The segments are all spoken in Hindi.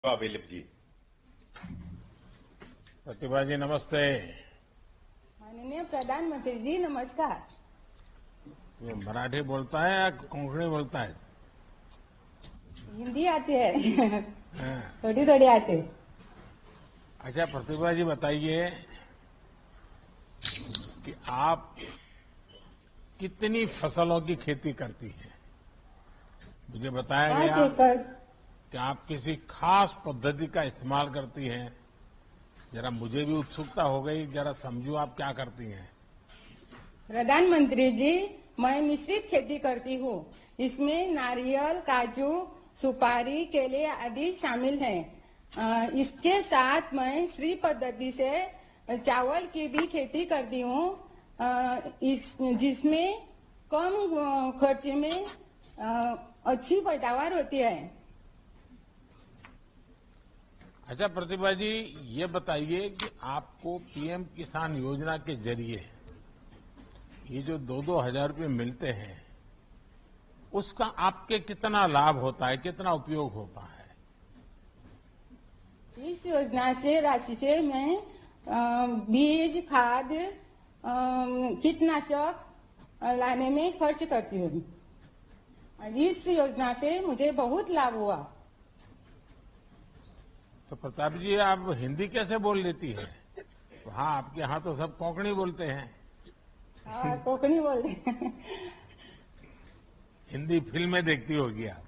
अवेलेबल जी। प्रतिभा जी नमस्ते। माननीय प्रधानमंत्री जी नमस्कार। तो मराठी बोलता है या कोंकणी बोलता है? हिंदी आती है हाँ। थोड़ी थोड़ी आती है। अच्छा प्रतिभा जी बताइए कि आप कितनी फसलों की खेती करती हैं? मुझे बताया 5 गया एकड़। कि आप किसी खास पद्धति का इस्तेमाल करती हैं। जरा मुझे भी उत्सुकता हो गई, जरा समझू आप क्या करती हैं। प्रधानमंत्री जी, मैं मिश्रित खेती करती हूँ। इसमें नारियल, काजू, सुपारी, केले आदि शामिल हैं। इसके साथ मैं श्री पद्धति से चावल की भी खेती करती हूँ, जिसमें कम खर्च में अच्छी पैदावार होती है। अच्छा प्रतिभा जी ये बताइए कि आपको पीएम किसान योजना के जरिए ये जो 2-2 हजार रुपये मिलते हैं उसका आपके कितना लाभ होता है, कितना उपयोग होता है? इस योजना से राशि से मैं बीज, खाद, कीटनाशक लाने में खर्च करती हूँ। इस योजना से मुझे बहुत लाभ हुआ। तो प्रताप जी आप हिंदी कैसे बोल लेती है? हाँ आपके यहाँ तो सब कोंकणी बोलते हैं। कोंकणी बोल रहे हैं। हिंदी फिल्में देखती होगी आप।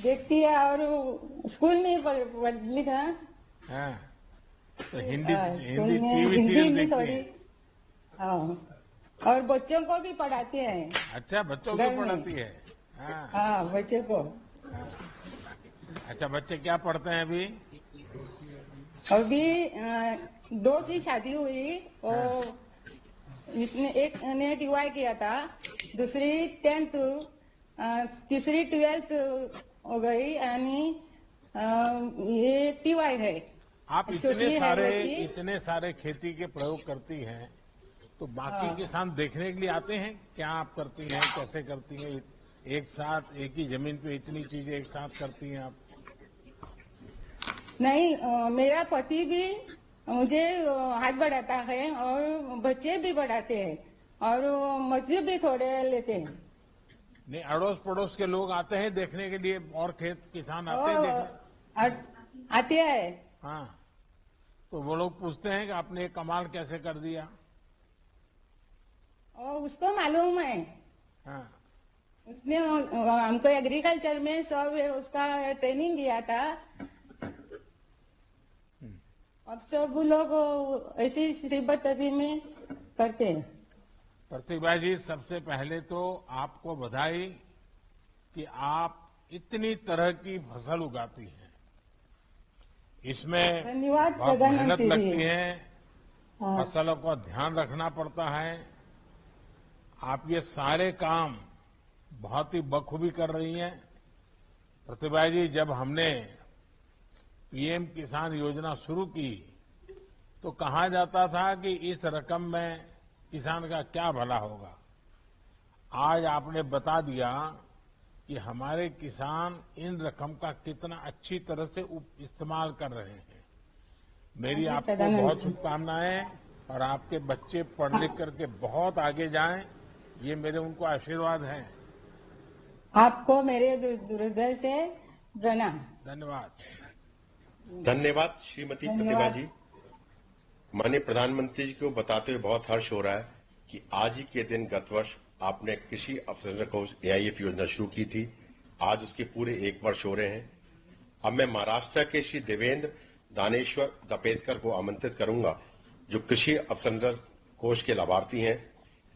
देखती है और स्कूल में पढ़ लिखा। हाँ तो हिंदी स्कूल हिंदी में टीवी हिंदी सीरियल हिंदी देखती थोड़ी। हैं? हाँ, और बच्चों को भी पढ़ाते हैं। अच्छा बच्चों घर को में। पढ़ाती है? हाँ। हाँ, बच्चों को। अच्छा बच्चे क्या पढ़ते हैं अभी? अभी 2 की शादी हुई और इसने एक ने टीवाई किया था, दूसरी 10th, तीसरी 12th हो गई आणि ये टीवाई है। आप छोटी है लड़की। इतने सारे खेती के प्रयोग करती हैं तो बाकी किसान देखने के लिए आते हैं? क्या आप करती हैं, कैसे करती हैं? एक साथ एक ही जमीन पे इतनी चीजें एक साथ करती हैं आप? नहीं, मेरा पति भी मुझे हाथ बढ़ाता है और बच्चे भी बढ़ाते हैं और मजदूर भी थोड़े लेते हैं। नहीं अड़ोस पड़ोस के लोग आते हैं देखने के लिए और खेत किसान आते हैं देखने? और आते हैं। हाँ तो वो लोग पूछते हैं कि आपने ये कमाल कैसे कर दिया? और उसको मालूम है। हाँ उसने हमको एग्रीकल्चर में सब उसका ट्रेनिंग दिया था। अब सब लोग ऐसी श्री पद्धति में करते हैं। प्रतिभा जी सबसे पहले तो आपको बधाई कि आप इतनी तरह की फसल उगाती हैं। इसमें धन्यवाद बहुत मेहनत प्रधानमंत्री जी। लगती है, हाँ। फसलों का ध्यान रखना पड़ता है। आप ये सारे काम बहुत ही बखूबी कर रही हैं। प्रतिभा जी जब हमने पीएम किसान योजना शुरू की तो कहा जाता था कि इस रकम में किसान का क्या भला होगा। आज आपने बता दिया कि हमारे किसान इन रकम का कितना अच्छी तरह से इस्तेमाल कर रहे हैं। मेरी आपको बहुत शुभकामनाएं और आपके बच्चे पढ़ लिख करके बहुत आगे जाएं, ये मेरे उनको आशीर्वाद हैं। आपको मेरे हृदय से प्रणाम। धन्यवाद। धन्यवाद श्रीमती प्रतिभा धन्यवाद। जी। माननीय प्रधानमंत्री जी को बताते हुए बहुत हर्ष हो रहा है कि आज ही के दिन गत वर्ष आपने कृषि अवसंरचना कोष AIF योजना शुरू की थी। आज उसके पूरे 1 वर्ष हो रहे हैं। अब मैं महाराष्ट्र के श्री देवेंद्र दानेश्वर दपेदकर को आमंत्रित करूंगा जो कृषि अवसंरचना कोष के लाभार्थी हैं।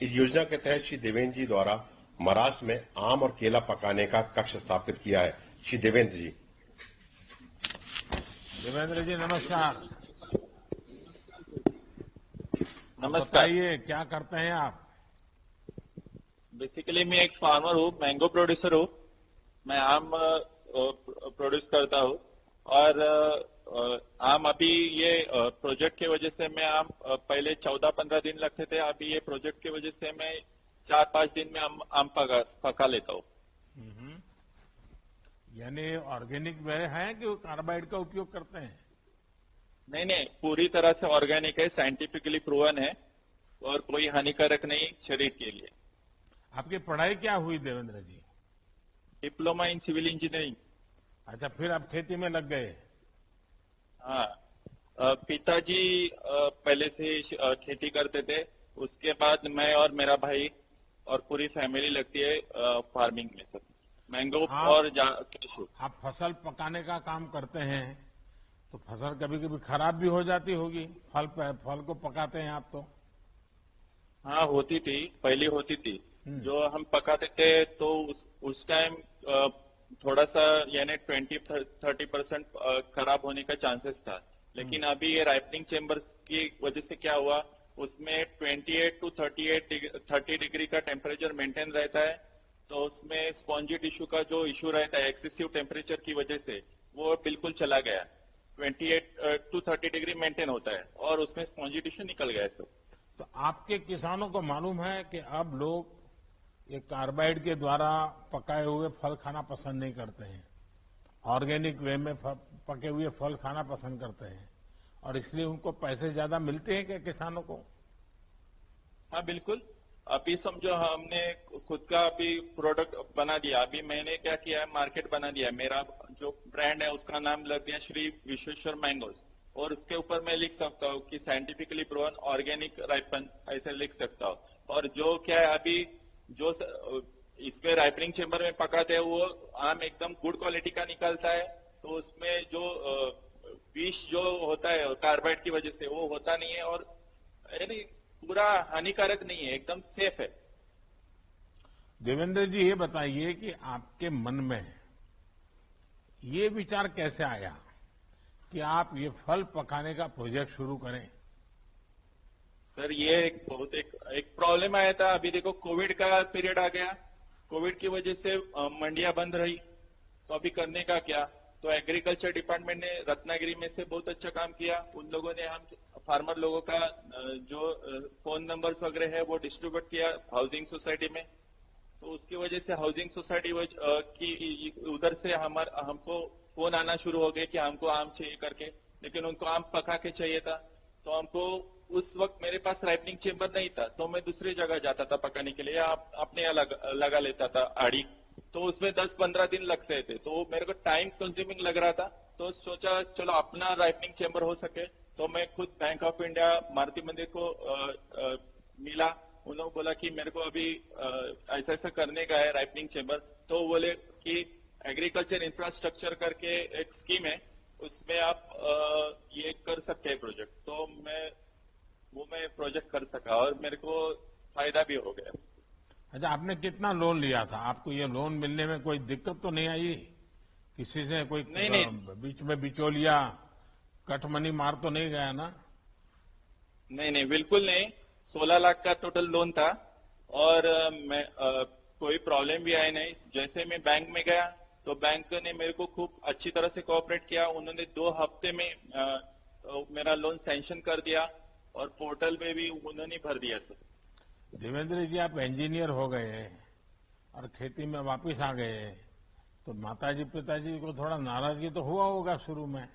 इस योजना के तहत श्री देवेंद्र जी द्वारा महाराष्ट्र में आम और केला पकाने का कक्ष स्थापित किया है। श्री देवेंद्र जी। देवेंद्र जी नमस्कार। नमस्कार। बताइए क्या करते हैं आप? बेसिकली मैं एक फार्मर हूँ, मैंगो प्रोड्यूसर हूँ। मैं आम प्रोड्यूस करता हूँ और आम अभी ये प्रोजेक्ट की वजह से मैं आम पहले 14-15 दिन लगते थे, अभी ये प्रोजेक्ट की वजह से मैं 4-5 दिन में आम पका लेता हूँ। यानी ऑर्गेनिक वे है कि वो कार्बाइड का उपयोग करते हैं? नहीं नहीं, पूरी तरह से ऑर्गेनिक है, साइंटिफिकली प्रूवन है और कोई हानिकारक नहीं शरीर के लिए। आपकी पढ़ाई क्या हुई Devendra ji? Diploma in civil engineering. अच्छा, फिर आप खेती में लग गए? हाँ, पिताजी पहले से ही खेती करते थे, उसके बाद मैं और मेरा भाई और पूरी फैमिली लगती है फार्मिंग में, सब मैंगो और कैशू। आप फसल पकाने का काम करते हैं तो फसल कभी कभी खराब भी हो जाती होगी, फल को पकाते हैं आप तो? हाँ होती थी, पहले होती थी। जो हम पकाते थे तो उस टाइम थोड़ा सा यानी 20-30% खराब होने का चांसेस था। लेकिन अभी ये राइपनिंग चेम्बर्स की वजह से क्या हुआ, उसमें 28 to 30 डिग्री का टेम्परेचर मेंटेन रहता है, तो उसमें स्पॉन्जी टिश्यू का जो इश्यू रहता है एक्सेसिव टेम्परेचर की वजह से वो बिल्कुल चला गया। 28 to 30 डिग्री मेंटेन होता है और उसमें स्पॉन्जी टिश्यू निकल गया सब। तो आपके किसानों को मालूम है कि अब लोग ये कार्बाइड के द्वारा पकाए हुए फल खाना पसंद नहीं करते हैं, ऑर्गेनिक वे में पके हुए फल खाना पसंद करते हैं, और इसलिए उनको पैसे ज्यादा मिलते हैं क्या किसानों को? हाँ बिल्कुल। अभी समझो हमने खुद का अभी प्रोडक्ट बना दिया। अभी मैंने क्या किया है, मार्केट बना दिया है। मेरा जो ब्रांड है उसका नाम लग दिया श्री विश्वेश्वर मैंगोज, और उसके ऊपर मैं लिख सकता हूँ कि साइंटिफिकली प्रूवन ऑर्गेनिक राइपन, ऐसे लिख सकता हूँ। और जो क्या है अभी जो इसमें राइपनिंग चेम्बर में पकाते हैं वो आम एकदम गुड क्वालिटी का निकलता है, तो उसमें जो विष जो होता है कार्बाइड की वजह से वो होता नहीं है, और यानी पूरा हानिकारक नहीं है, एकदम सेफ है। देवेंद्र जी, ये बताइए कि आपके मन में ये विचार कैसे आया कि आप ये फल पकाने का प्रोजेक्ट शुरू करें? सर ये एक प्रॉब्लम आया था। अभी देखो कोविड का पीरियड आ गया, कोविड की वजह से मंडियां बंद रही, तो अभी करने का क्या? तो एग्रीकल्चर डिपार्टमेंट ने रत्नागिरी में से बहुत अच्छा काम किया। उन लोगों ने हम फार्मर लोगों का जो फोन नंबर्स वगैरह है वो डिस्ट्रीब्यूट किया हाउसिंग सोसाइटी में, तो उसकी वजह से हाउसिंग सोसाइटी की उधर से हमको फोन आना शुरू हो गए कि हमको आम चाहिए करके, लेकिन उनको आम पका के चाहिए था। तो हमको उस वक्त मेरे पास राइपनिंग चेम्बर नहीं था, तो मैं दूसरी जगह जाता था पकाने के लिए, अपने यहाँ लगा लेता था आड़ी, तो उसमें 10-15 दिन लगते थे, तो मेरे को टाइम कंज्यूमिंग लग रहा था। तो सोचा चलो अपना राइपनिंग चेम्बर हो सके, तो मैं खुद बैंक ऑफ इंडिया मारुति मंदिर को मिला। उन लोगों बोला कि मेरे को अभी ऐसा ऐसा करने का है राइपनिंग चेम्बर, तो बोले कि एग्रीकल्चर इंफ्रास्ट्रक्चर करके एक स्कीम है, उसमें आप ये कर सकते हैं प्रोजेक्ट। तो मैं प्रोजेक्ट कर सका और मेरे को फायदा भी हो गया। अच्छा, आपने कितना लोन लिया था? आपको ये लोन मिलने में कोई दिक्कत तो नहीं आई? किसी से कोई नहीं। बीच में बिचौलिया कटमनी मार तो नहीं गया ना? नहीं बिल्कुल नहीं। 16 लाख का टोटल लोन था और मैं कोई प्रॉब्लम भी आई नहीं। जैसे मैं बैंक में गया तो बैंक ने मेरे को खूब अच्छी तरह से कोऑपरेट किया। उन्होंने 2 हफ्ते में मेरा लोन सैंक्शन कर दिया और पोर्टल में भी उन्होंने भर दिया सर। देवेंद्र जी, आप इंजीनियर हो गए और खेती में वापस आ गए, तो माताजी पिताजी को थोड़ा नाराजगी तो हुआ होगा शुरू में?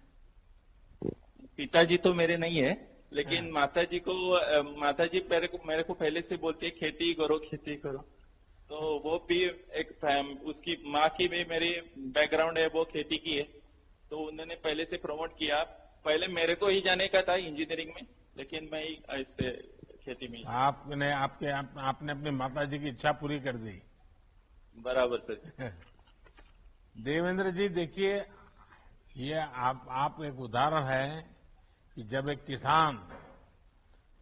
पिताजी तो मेरे नहीं है, लेकिन माताजी मेरे को पहले से बोलती है खेती करो। तो वो भी उसकी माँ की भी मेरी बैकग्राउंड है, वो खेती की है, तो उन्होंने पहले से प्रमोट किया। पहले मेरे को ही जाने का था इंजीनियरिंग में, लेकिन मैं ऐसे खेती में। आपने अपनी माताजी की इच्छा पूरी कर दी। बराबर सर। देवेंद्र जी, देखिए, ये आप एक उदाहरण है कि जब एक किसान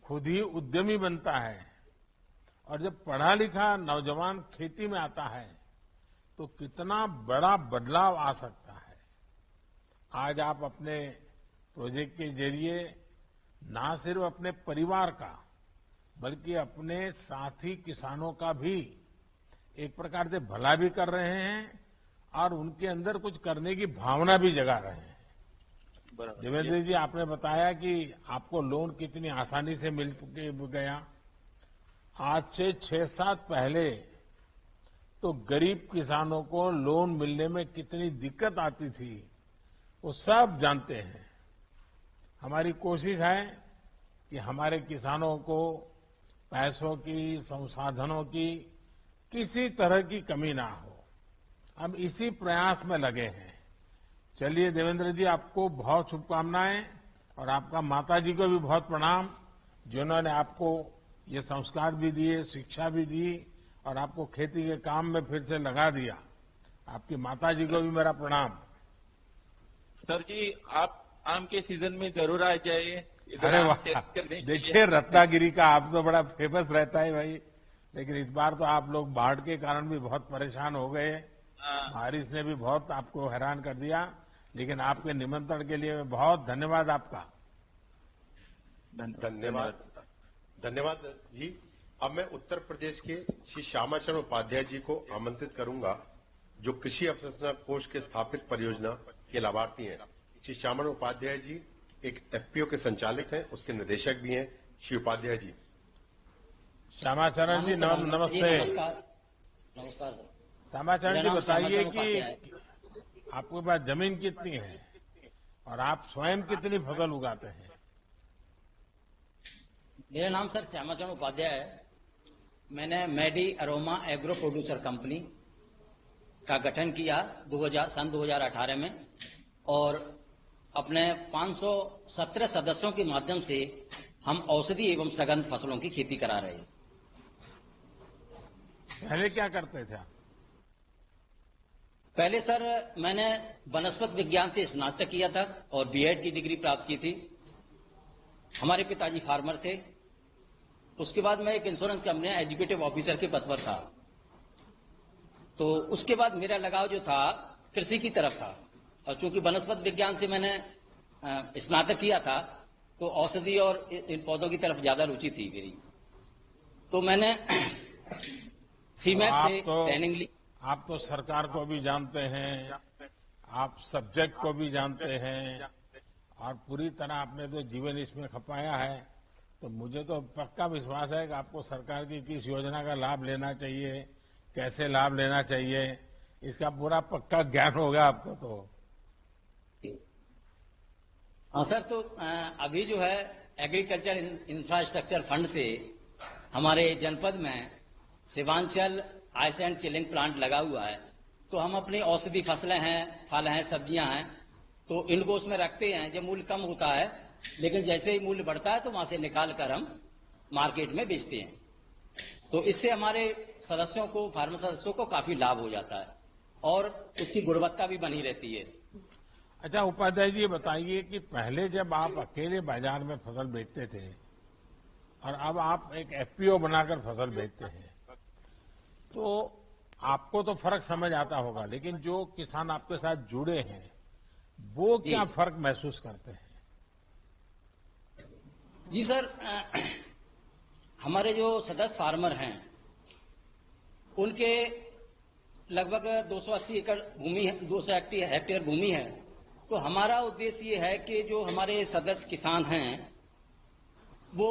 खुद ही उद्यमी बनता है और जब पढ़ा लिखा नौजवान खेती में आता है तो कितना बड़ा बदलाव आ सकता है। आज आप अपने प्रोजेक्ट के जरिए ना सिर्फ अपने परिवार का बल्कि अपने साथी किसानों का भी एक प्रकार से भला भी कर रहे हैं और उनके अंदर कुछ करने की भावना भी जगा रहे हैं। देवेंद्र जी, आपने बताया कि आपको लोन कितनी आसानी से मिल गया। आज से 6-7 पहले तो गरीब किसानों को लोन मिलने में कितनी दिक्कत आती थी वो सब जानते हैं। हमारी कोशिश है कि हमारे किसानों को पैसों की, संसाधनों की किसी तरह की कमी ना हो। हम इसी प्रयास में लगे हैं। चलिए देवेंद्र जी, आपको बहुत शुभकामनाएं और आपका माताजी को भी बहुत प्रणाम, जिन्होंने आपको ये संस्कार भी दिए, शिक्षा भी दी और आपको खेती के काम में फिर से लगा दिया। आपकी माताजी को भी मेरा प्रणाम। सर जी, आप आम के सीजन में जरूर आ जाइए। इधर अरे आम वाह, टेस्ट करने के लिए। देखिए रत्नागिरी का आप तो बड़ा फेमस रहता है भाई, लेकिन इस बार तो आप लोग बाढ़ के कारण भी बहुत परेशान हो गए। हाँ, बारिश ने भी बहुत आपको हैरान कर दिया, लेकिन आपके निमंत्रण के लिए बहुत धन्यवाद आपका। धन्यवाद। धन्यवाद जी। अब मैं उत्तर प्रदेश के श्री श्यामाचरण उपाध्याय जी को आमंत्रित करूंगा, जो कृषि अवसंरचना कोष के स्थापित परियोजना के लाभार्थी हैं। श्री श्यामाचरण उपाध्याय जी एक एफपीओ के संचालक हैं, उसके निदेशक भी हैं। श्री उपाध्याय जी। श्यामाचरण जी नमस्ते। नमस्कार। नमस्कार सर। श्यामाचरण जी, मेरा नाम बताइए श्यामाचरण उपाध्याय कि आपके पास जमीन कितनी है और आप स्वयं कितनी फसल उगाते हैं? मेरा नाम सर श्यामाचरण उपाध्याय है। मैंने Maddy aroma agro producer company का गठन किया सन 2018 में और अपने 517 सदस्यों के माध्यम से हम औषधि एवं सघन फसलों की खेती करा रहे हैं। पहले क्या करते थे आप? पहले सर मैंने वनस्पत विज्ञान से स्नातक किया था और बीएड की डिग्री प्राप्त की थी। हमारे पिताजी फार्मर थे। उसके बाद मैं एक इंश्योरेंस कंपनी में एग्जीक्यूटिव ऑफिसर के पद पर था। तो उसके बाद मेरा लगाव जो था कृषि की तरफ था, और चूंकि वनस्पत विज्ञान से मैंने स्नातक किया था तो औषधि और इन पौधों की तरफ ज्यादा रुचि थी मेरी। तो मैंने सीमैप से ट्रेनिंग ली। आप तो सरकार को भी जानते हैं, आप सब्जेक्ट को भी जानते हैं और पूरी तरह आपने तो जीवन इसमें खपाया है। तो मुझे तो पक्का विश्वास है कि आपको सरकार की किस योजना का लाभ लेना चाहिए, कैसे लाभ लेना चाहिए, इसका पूरा पक्का ज्ञान होगा आपको। तो हाँ सर, तो अभी जो है एग्रीकल्चर इंफ्रास्ट्रक्चर फंड से हमारे जनपद में शिवांचल आइस एंड चिलिंग प्लांट लगा हुआ है। तो हम अपनी औषधि फसलें हैं, फल हैं, सब्जियां हैं, तो इनको उसमें रखते हैं। जब मूल्य कम होता है, लेकिन जैसे ही मूल्य बढ़ता है तो वहां से निकाल कर हम मार्केट में बेचते हैं। तो इससे हमारे सदस्यों को, फार्मर सदस्यों को काफी लाभ हो जाता है और उसकी गुणवत्ता भी बनी रहती है। अच्छा उपाध्याय जी, ये बताइए कि पहले जब आप अकेले बाजार में फसल बेचते थे और अब आप एक एफपीओ बनाकर फसल बेचते हैं, तो आपको तो फर्क समझ आता होगा, लेकिन जो किसान आपके साथ जुड़े हैं वो क्या फर्क महसूस करते हैं? जी सर, हमारे जो सदस्य फार्मर हैं उनके लगभग 280 एकड़ भूमि है, 200 हेक्टेयर भूमि है। तो हमारा उद्देश्य ये है कि जो हमारे सदस्य किसान हैं वो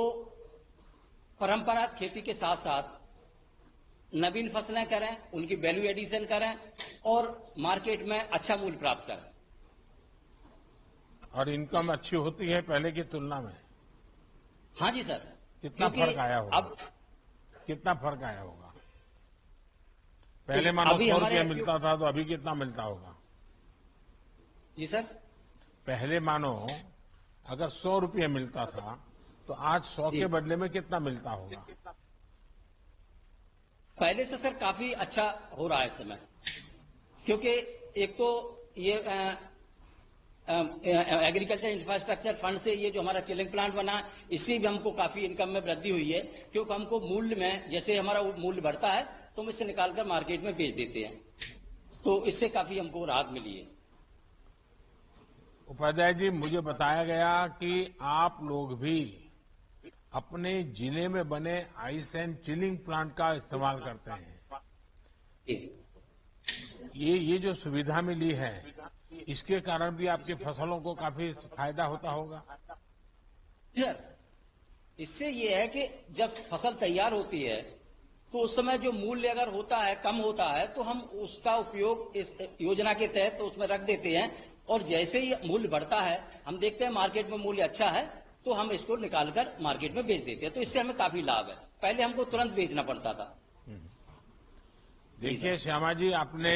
परंपरागत खेती के साथ साथ नवीन फसलें करें, उनकी वैल्यू एडिशन करें और मार्केट में अच्छा मूल्य प्राप्त करें। और इनकम अच्छी होती है पहले की तुलना में? हाँ जी सर। कितना क्योंकि फर्क आया होगा? अब कितना फर्क आया होगा? पहले मानो अभी 100 हमारे रुपया मिलता था तो अभी कितना मिलता होगा? जी सर, पहले मानो अगर 100 रुपया मिलता था तो आज 100 के बदले में कितना मिलता होगा? पहले से सर काफी अच्छा हो रहा है इस समय, क्योंकि एक तो ये एग्रीकल्चर इंफ्रास्ट्रक्चर फंड से ये जो हमारा चिलिंग प्लांट बना, इससे भी हमको काफी इनकम में वृद्धि हुई है। क्योंकि हमको मूल्य में, जैसे हमारा मूल्य बढ़ता है तो हम इससे निकालकर मार्केट में बेच देते हैं, तो इससे काफी हमको राहत मिली है। उपाध्याय जी, मुझे बताया गया कि आप लोग भी अपने जिले में बने आइस एंड चिलिंग प्लांट का इस्तेमाल करते हैं। ये जो सुविधा मिली है, इसके कारण भी आपकी फसलों को काफी फायदा होता होगा? सर, इससे ये है कि जब फसल तैयार होती है तो उस समय जो मूल्य अगर होता है, कम होता है, तो हम उसका उपयोग इस योजना के तहत तो उसमें रख देते हैं, और जैसे ही मूल्य बढ़ता है, हम देखते हैं मार्केट में मूल्य अच्छा है तो हम इसको निकालकर मार्केट में बेच देते हैं। तो इससे हमें काफी लाभ है। पहले हमको तुरंत बेचना पड़ता था। देखिए श्यामा जी, आपने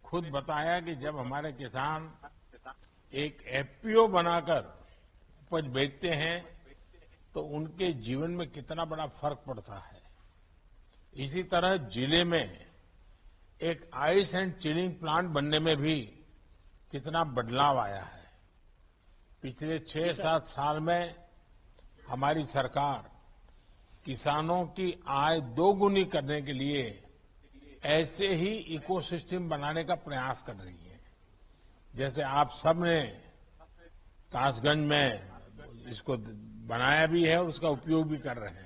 खुद बताया कि जब हमारे किसान एक एफपीओ बनाकर उपज बेचते हैं तो उनके जीवन में कितना बड़ा फर्क पड़ता है। इसी तरह जिले में एक आइस एंड चिलिंग प्लांट बनने में भी कितना बदलाव आया है। पिछले 6-7 साल में हमारी सरकार किसानों की आय दोगुनी करने के लिए ऐसे ही इकोसिस्टम बनाने का प्रयास कर रही है। जैसे आप सब ने कासगंज में इसको बनाया भी है और उसका उपयोग भी कर रहे हैं।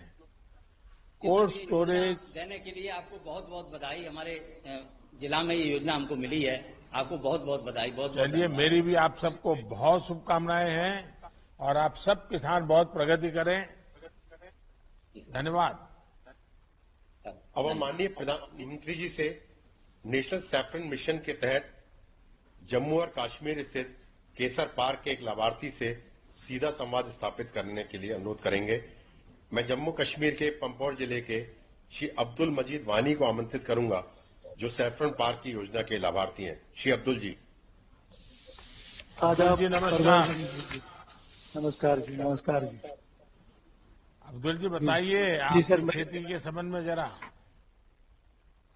कोल्ड स्टोरेज देने के लिए आपको बहुत बहुत बधाई। हमारे जिला में ये योजना हमको मिली है, आपको बहुत बहुत बधाई। बहुत चलिए, मेरी भी आप सबको बहुत शुभकामनाएं हैं और आप सब किसान बहुत प्रगति करें। धन्यवाद। अब हम माननीय प्रधानमंत्री जी से नेशनल सैफरन मिशन के तहत जम्मू और कश्मीर स्थित केसर पार्क के एक लाभार्थी से सीधा संवाद स्थापित करने के लिए अनुरोध करेंगे। मैं जम्मू कश्मीर के पंपोर जिले के श्री अब्दुल मजीद वानी को आमंत्रित करूंगा, जो सैफरन पार्क की योजना के लाभार्थी हैं। श्री अब्दुल जी। अब्दुल जी नमस्कार। नमस्कार जी। नमस्कार जी। अब्दुल जी बताइए आप खेती के संबंध में जरा।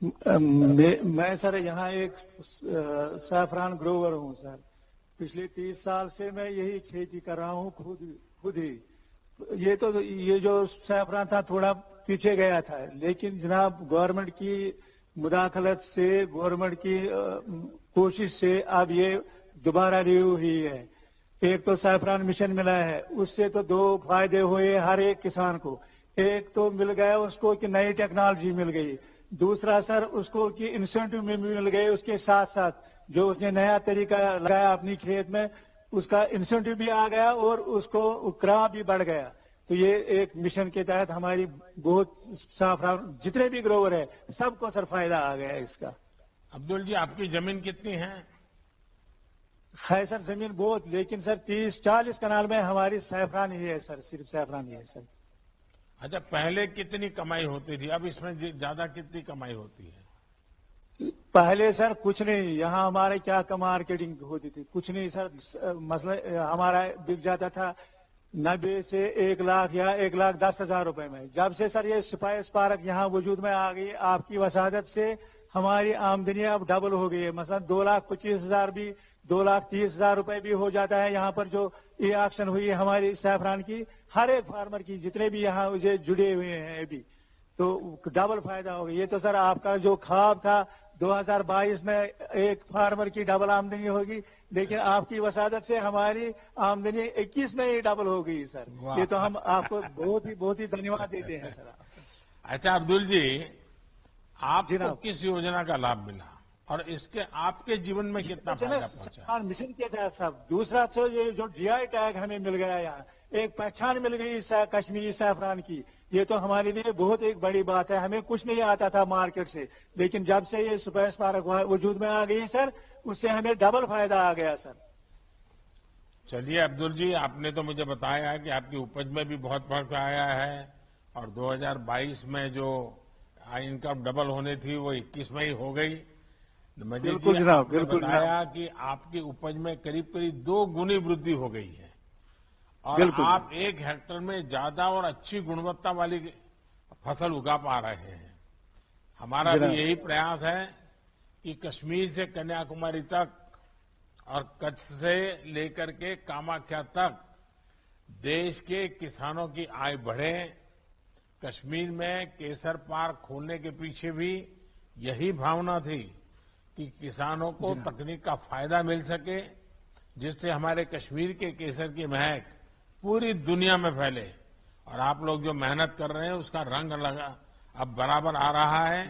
मैं सर यहाँ एक सैफरान ग्रोवर हूँ सर। पिछले 30 साल से मैं यही खेती कर रहा हूँ खुद ही। ये जो सैफरान था थोड़ा पीछे गया था, लेकिन जनाब गवर्नमेंट की मुदाखलत से, गवर्नमेंट की कोशिश से अब ये दोबारा रिव्यू हुई है। एक तो सैफरान मिशन मिला है, उससे तो 2 फायदे हुए हर एक किसान को। एक तो मिल गया उसको कि नई टेक्नोलॉजी मिल गई, दूसरा सर उसको कि इंसेंटिव में मिल गए। उसके साथ साथ जो उसने नया तरीका लगाया अपनी खेत में, उसका इंसेंटिव भी आ गया और उसको क्रॉप भी बढ़ गया। तो ये एक मिशन के तहत हमारी बहुत सैफरान जितने भी ग्रोवर है सबको सर फायदा आ गया इसका। अब्दुल जी, आपकी जमीन कितनी है? है सर जमीन बहुत, लेकिन सर 30-40 कनाल में हमारी सैफरान ही है सर, सिर्फ सैफरान ही है सर। अच्छा, पहले कितनी कमाई होती थी, अब इसमें ज्यादा कितनी कमाई होती है? पहले सर कुछ नहीं, यहाँ हमारे क्या मार्केटिंग होती थी, कुछ नहीं सर। मतलब हमारा बिक जाता था 90 से 1 लाख या 1,10,000 रुपए में। जब से सर ये स्पाइस पार्क यहाँ वजूद में आ गई, आपकी वसादत से हमारी आमदनी अब डबल हो गई है। मतलब 2,25,000 भी, 2,30,000 रुपए भी हो जाता है। यहाँ पर जो ये ऑक्शन हुई है हमारी सैफरान की, हर एक फार्मर की, जितने भी यहाँ मुझे जुड़े हुए हैं अभी, तो डबल फायदा हो गया। ये तो सर आपका जो ख्वाब था 2022 में एक फार्मर की डबल आमदनी होगी, लेकिन आपकी वसादत से हमारी आमदनी 21 में ही डबल हो गई सर। ये तो हम आपको बहुत ही धन्यवाद देते हैं सर। अच्छा अब्दुल जी, आपको किस योजना का लाभ मिला और इसके आपके जीवन में कितना फायदा पहुंचा? मिशन के तहत साहब। दूसरा तो ये जो जीआई टैग हमें मिल गया, यहाँ एक पहचान मिल गई कश्मीरी सैफरान की, ये तो हमारे लिए बहुत एक बड़ी बात है। हमें कुछ नहीं आता था मार्केट से, लेकिन जब से ये स्पाइस पार्क वजूद में आ गई सर, उससे हमें डबल फायदा आ गया सर। चलिए अब्दुल जी, आपने तो मुझे बताया कि आपकी उपज में भी बहुत फर्क आया है और 2022 में जो इनकम डबल होनी थी वो 21 में ही हो गई। बिल्कुल जनाब, बिल्कुल बताया कि आपकी उपज में करीब 2 गुनी वृद्धि हो गई है और आप 1 हेक्टेयर में ज्यादा और अच्छी गुणवत्ता वाली फसल उगा पा रहे हैं। हमारा भी यही प्रयास है कि कश्मीर से कन्याकुमारी तक और कच्छ से लेकर के कामाख्या तक देश के किसानों की आय बढ़े। कश्मीर में केसर पार्क खोलने के पीछे भी यही भावना थी कि किसानों को तकनीक का फायदा मिल सके, जिससे हमारे कश्मीर के केसर की महक पूरी दुनिया में फैले। और आप लोग जो मेहनत कर रहे हैं उसका रंग लगा अब बराबर आ रहा है।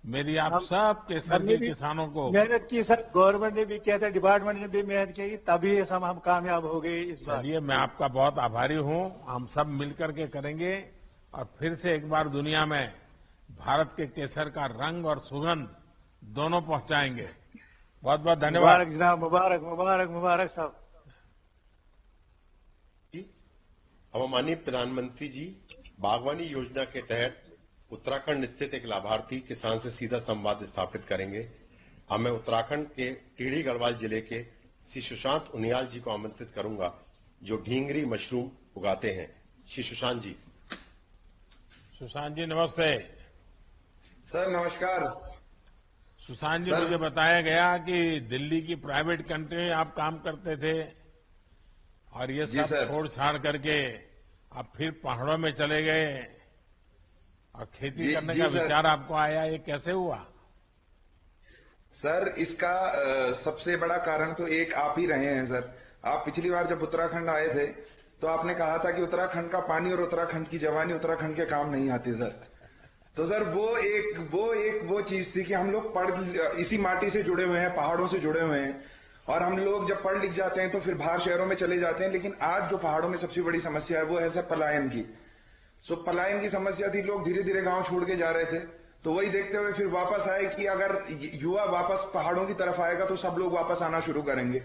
मेरी आप सब केसर के किसानों को मेहनत की सर, गवर्नमेंट ने भी किया था, डिपार्टमेंट ने भी मेहनत की, तभी हम कामयाब हो गए इस बार। चलिए, मैं आपका बहुत आभारी हूं। हम सब मिलकर के करेंगे और फिर से एक बार दुनिया में भारत के केसर का रंग और सुगंध दोनों पहुंचाएंगे। बहुत बहुत धन्यवाद। मुबारक जनाब, मुबारक मुबारक मुबारक साहब। अब माननीय प्रधानमंत्री जी बागवानी योजना के तहत उत्तराखंड स्थित एक लाभार्थी किसान से सीधा संवाद स्थापित करेंगे। अब मैं उत्तराखंड के टिहरी गढ़वाल जिले के श्री सुशांत उनियाल जी को आमंत्रित करूंगा, जो ढींगरी मशरूम उगाते हैं। श्री सुशांत जी। सुशांत जी नमस्ते। सर नमस्कार। सुशांत जी, मुझे बताया गया कि दिल्ली की प्राइवेट कंपनी में आप काम करते थे और ये सब छोड़ छाड़ करके आप फिर पहाड़ों में चले गए और खेती करने का विचार आपको आया, ये कैसे हुआ? सर इसका सबसे बड़ा कारण तो एक आप ही रहे हैं सर। आप पिछली बार जब उत्तराखंड आए थे तो आपने कहा था कि उत्तराखंड का पानी और उत्तराखंड की जवानी उत्तराखंड के काम नहीं आती सर। तो सर वो चीज थी कि हम लोग इसी माटी से जुड़े हुए हैं, पहाड़ों से जुड़े हुए हैं, और हम लोग जब पढ़ लिख जाते हैं तो फिर बाहर शहरों में चले जाते हैं। लेकिन आज जो पहाड़ों में सबसे बड़ी समस्या है वो है सर पलायन की। पलायन की समस्या थी, लोग धीरे धीरे गांव छोड़ के जा रहे थे। तो वही देखते हुए फिर वापस आए कि अगर युवा वापस पहाड़ों की तरफ आएगा तो सब लोग वापस आना शुरू करेंगे।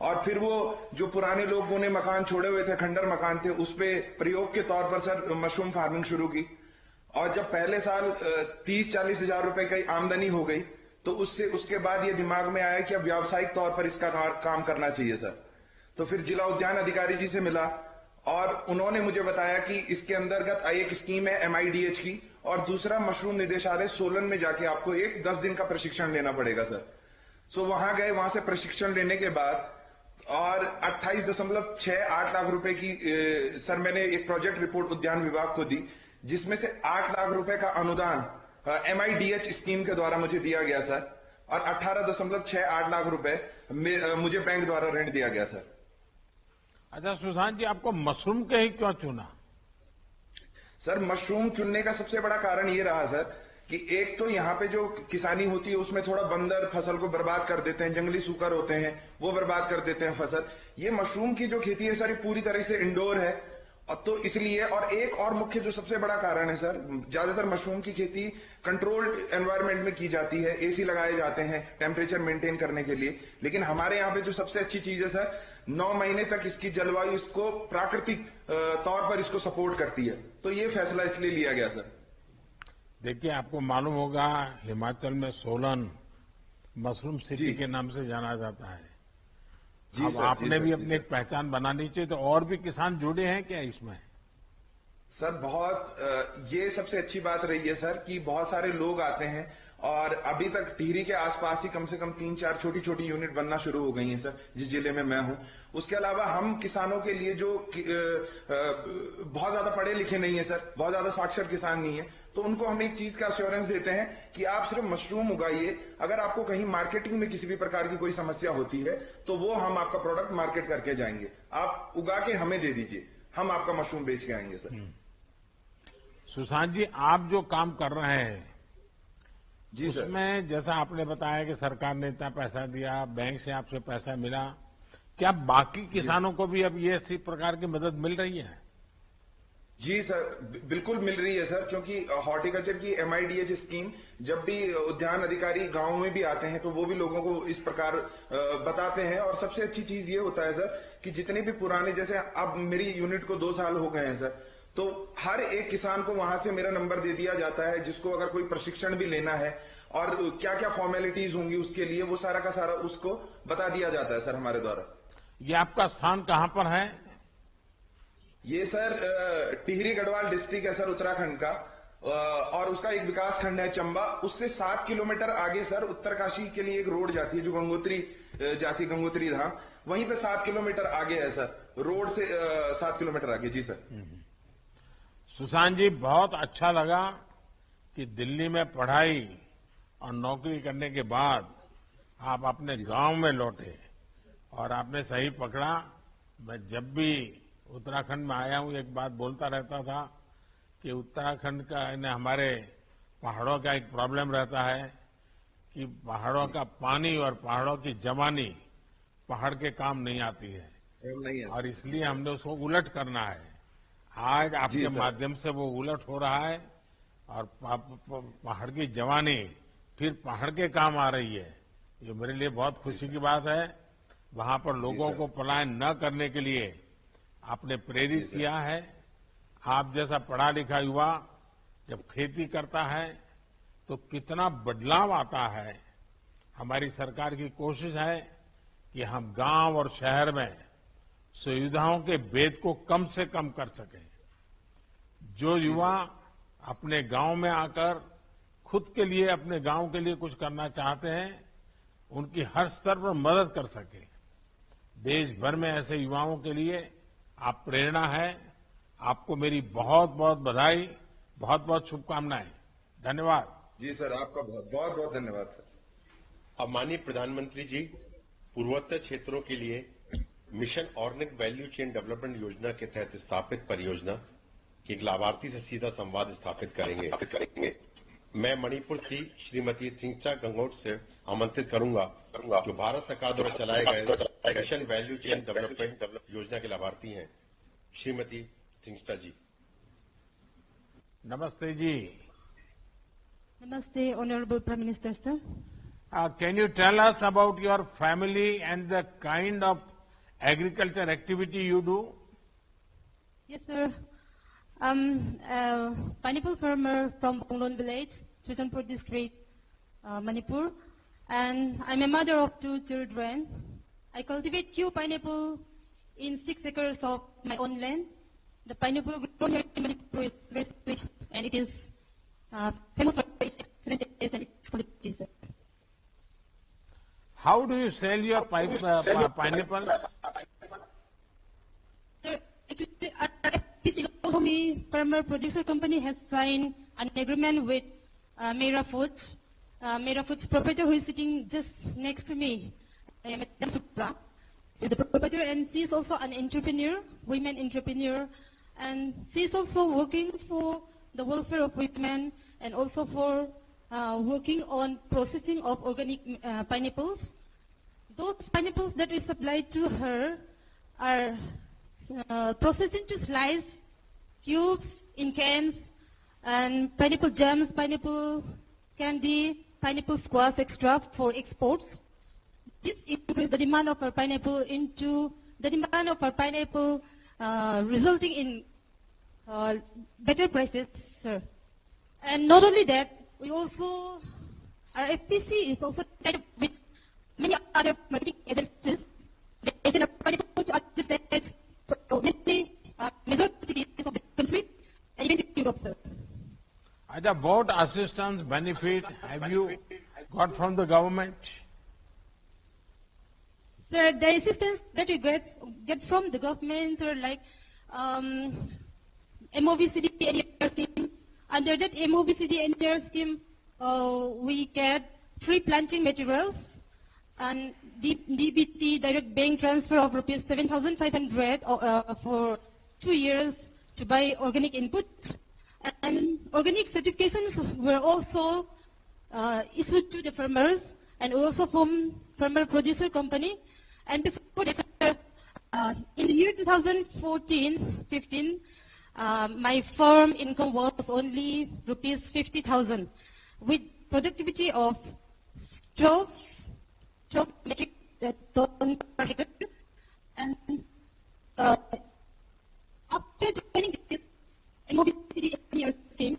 और फिर वो जो पुराने लोगों ने मकान छोड़े हुए थे, खंडर मकान थे, उस पे प्रयोग के तौर पर सर मशरूम फार्मिंग शुरू की। और जब पहले साल 30-40 हजार रुपए की आमदनी हो गई तो उसके बाद ये दिमाग में आया कि अब व्यावसायिक तौर पर इसका काम करना चाहिए सर। तो फिर जिला उद्यान अधिकारी जी से मिला और उन्होंने मुझे बताया कि इसके अंतर्गत एक स्कीम है MIDH की, और दूसरा मशरूम निदेशालय सोलन में जाके आपको 10 दिन का प्रशिक्षण लेना पड़ेगा सर। वहां गए, वहां से प्रशिक्षण लेने के बाद और 28.68 लाख रुपए की सर मैंने एक प्रोजेक्ट रिपोर्ट उद्यान विभाग को दी, जिसमें से 8 लाख रुपए का अनुदान MIDH स्कीम के द्वारा मुझे दिया गया सर, और 18.68 लाख रुपए मुझे बैंक द्वारा ऋण दिया गया सर। अच्छा सुशांत जी, आपको मशरूम के ही क्यों चुना? सर मशरूम चुनने का सबसे बड़ा कारण ये रहा सर कि एक तो यहाँ पे जो किसानी होती है उसमें थोड़ा बंदर फसल को बर्बाद कर देते हैं, जंगली सूकर होते हैं वो बर्बाद कर देते हैं फसल। ये मशरूम की जो खेती है सर ये पूरी तरह से इंडोर है, और तो इसलिए, और एक और मुख्य जो सबसे बड़ा कारण है सर, ज्यादातर मशरूम की खेती कंट्रोल्ड एनवायरनमेंट में की जाती है, AC लगाए जाते हैं टेम्परेचर मेंटेन करने के लिए। लेकिन हमारे यहाँ पे जो सबसे अच्छी चीज है सर, 9 महीने तक इसकी जलवायु इसको प्राकृतिक तौर पर इसको सपोर्ट करती है। तो ये फैसला इसलिए लिया गया सर। देखिए, आपको मालूम होगा हिमाचल में सोलन मशरूम सिटी के नाम से जाना जाता है। अब आपने भी अपनी एक पहचान बनानी चाहिए, तो और भी किसान जुड़े हैं क्या इसमें? सर बहुत ये सबसे अच्छी बात रही है सर कि बहुत सारे लोग आते हैं, और अभी तक टिहरी के आसपास ही कम से कम 3-4 छोटी छोटी यूनिट बनना शुरू हो गई हैं सर, जिस जिले में मैं हूं। उसके अलावा हम किसानों के लिए जो बहुत ज्यादा पढ़े लिखे नहीं है सर, बहुत ज्यादा साक्षर किसान नहीं है, तो उनको हम एक चीज का अश्योरेंस देते हैं कि आप सिर्फ मशरूम उगाइए, अगर आपको कहीं मार्केटिंग में किसी भी प्रकार की कोई समस्या होती है तो वो हम आपका प्रोडक्ट मार्केट करके जाएंगे, आप उगा के हमें दे दीजिए, हम आपका मशरूम बेच के आएंगे सर। सुशांत जी, आप जो काम कर रहे हैं जी उसमें जैसा आपने बताया कि सरकार ने इतना पैसा दिया, बैंक से आपसे पैसा मिला, क्या बाकी किसानों को भी अब ये इसी प्रकार की मदद मिल रही है? जी सर, बिल्कुल मिल रही है सर, क्योंकि हॉर्टिकल्चर की MIDH स्कीम जब भी उद्यान अधिकारी गांव में भी आते हैं तो वो भी लोगों को इस प्रकार बताते हैं। और सबसे अच्छी चीज ये होता है सर कि जितने भी पुराने, जैसे अब मेरी यूनिट को 2 साल हो गए हैं सर, तो हर एक किसान को वहां से मेरा नंबर दे दिया जाता है, जिसको अगर कोई प्रशिक्षण भी लेना है और क्या क्या फॉर्मेलिटीज होंगी उसके लिए, वो सारा का सारा उसको बता दिया जाता है सर हमारे द्वारा। ये आपका स्थान कहां पर है? ये सर टिहरी गढ़वाल डिस्ट्रिक्ट है सर उत्तराखंड का, और उसका एक विकास खंड है चंबा, उससे 7 किलोमीटर आगे सर उत्तरकाशी के लिए एक रोड जाती है जो गंगोत्री जाती, गंगोत्री धाम, वहीं पे 7 किलोमीटर आगे है सर, रोड से 7 किलोमीटर आगे। जी सर। सुशांत जी, बहुत अच्छा लगा कि दिल्ली में पढ़ाई और नौकरी करने के बाद आप अपने गांव में लौटे, और आपने सही पकड़ा। मैं जब भी उत्तराखंड में आया हूं एक बात बोलता रहता था कि उत्तराखंड का हमारे पहाड़ों का एक प्रॉब्लम रहता है कि पहाड़ों का पानी और पहाड़ों की जवानी पहाड़ के काम नहीं आती है, और इसलिए हमने उसको उलट करना है। आज आपके माध्यम से वो उलट हो रहा है, और पहाड़ की जवानी फिर पहाड़ के काम आ रही है, ये मेरे लिए बहुत खुशी की बात है। वहां पर लोगों को पलायन न करने के लिए आपने प्रेरित किया है। आप जैसा पढ़ा लिखा युवा जब खेती करता है तो कितना बदलाव आता है। हमारी सरकार की कोशिश है कि हम गांव और शहर में सुविधाओं के भेद को कम से कम कर सकें। जो युवा अपने गांव में आकर खुद के लिए, अपने गांव के लिए कुछ करना चाहते हैं, उनकी हर स्तर पर मदद कर सके। देश भर में ऐसे युवाओं के लिए आप प्रेरणा है। आपको मेरी बहुत बहुत बधाई, बहुत बहुत शुभकामनाएं। धन्यवाद। जी सर, आपका बहुत बहुत धन्यवाद सर। अब माननीय प्रधानमंत्री जी पूर्वोत्तर क्षेत्रों के लिए mission organic value chain development योजना के तहत स्थापित परियोजना के एक लाभार्थी से सीधा संवाद स्थापित करेंगे। मैं मणिपुर की श्रीमती थिंगचा गंगोट से आमंत्रित करूंगा, जो भारत सरकार द्वारा चलाए गए मिशन वैल्यू चेन डेवलपमेंट योजना के लाभार्थी हैं। श्रीमती थिंगचा जी। नमस्ते जी। Namaste, Honorable Prime Minister, sir. Can you tell us about your family and the kind of agriculture activity you do? Yes, sir. I'm a pineapple farmer from Bonglon village, Chusanpur district, Manipur. And I'm a mother of 2 children. I cultivate Q pineapple in 6 acres of my own land. The pineapple grown here in Manipur is very sweet, and it is famous for its excellent taste and its quality, sir. How do you sell your pineapples? Sir, actually, our FPC Lohomi Farmer Producer Company has signed an agreement with Mera Foods. Mera Foods proprietor who is sitting just next to me, Madam Supra. She's the proprietor and she's also an entrepreneur, women entrepreneur. And she's also working for the welfare of women and also for working on processing of organic pineapples. Those pineapples that we supply to her are processed into slice, cubes, in cans, and pineapple jams, pineapple candy, pineapple squash extra for exports. This increases the demand of our pineapple resulting in better prices, sir. And not only that, we also, our FPC is also tied up with many other marketing agencies. They send our pineapple to other states, many major cities of the country, and even to Europe, sir. What assistance benefit have you got from the government? Sir, the assistance that we get from the government are like MOVCD NER scheme. Under that MOVCD NER scheme, we get free planting materials and DBT, direct bank transfer of rupees 7,500 for 2 years to buy organic inputs. And organic certifications were also issued to the farmers and also from farmer producer company. And before that, in the year 2014-15, my farm income was only rupees 50,000 with productivity of 12 metric ton per hectare. And after joining this MOVCD scheme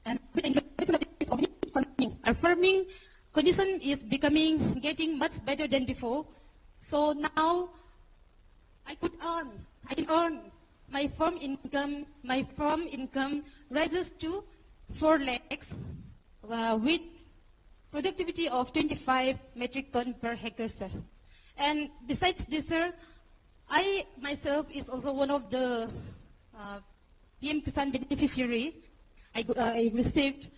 and with the introduction of this organic farming, our farming condition is getting much better than before. So now I can earn my farm income rises to 4 lakhs with productivity of 25 metric ton per hectare, sir. And besides this, sir, I myself is also one of the PM Kisan beneficiary. I received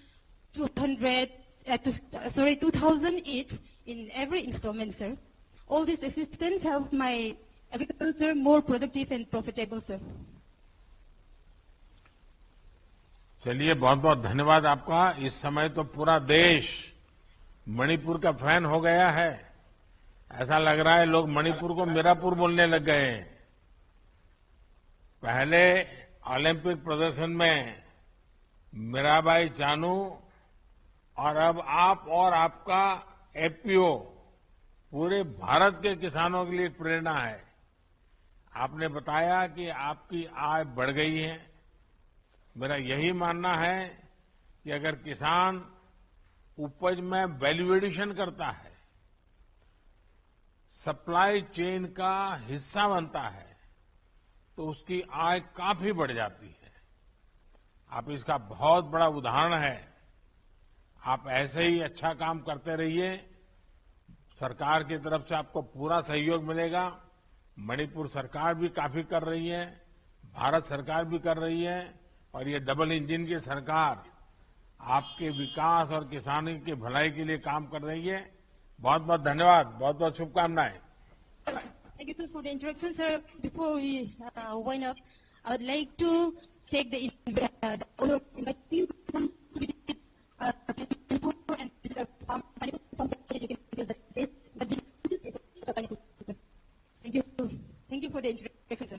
2,000 each in every installment, sir. All this assistance help my agriculture more productive and profitable, sir. चलिए, बहुत बहुत धन्यवाद आपका। इस समय तो पूरा देश मणिपुर का फैन हो गया है। ऐसा लग रहा है लोग मणिपुर को मीरापुर बोलने लग गए हैं। पहले ओलंपिक प्रदर्शन में मीराबाई चानू और अब आप और आपका एफपीओ पूरे भारत के किसानों के लिए एक प्रेरणा है। आपने बताया कि आपकी आय बढ़ गई है। मेरा यही मानना है कि अगर किसान उपज में वैल्यू एडिशन करता है, सप्लाई चेन का हिस्सा बनता है, तो उसकी आय काफी बढ़ जाती है। आप इसका बहुत बड़ा उदाहरण है। आप ऐसे ही अच्छा काम करते रहिए। सरकार की तरफ से आपको पूरा सहयोग मिलेगा। मणिपुर सरकार भी काफी कर रही है, भारत सरकार भी कर रही है, और ये डबल इंजन की सरकार आपके विकास और किसानी की भलाई के लिए काम कर रही है। बहुत बहुत धन्यवाद, बहुत बहुत शुभकामनाएं। Thank you, sir, for the introduction, sir. Before we wind up, I would like to take the honor of inviting you to visit and visit our farm. Thank you. Thank you for the introduction, sir.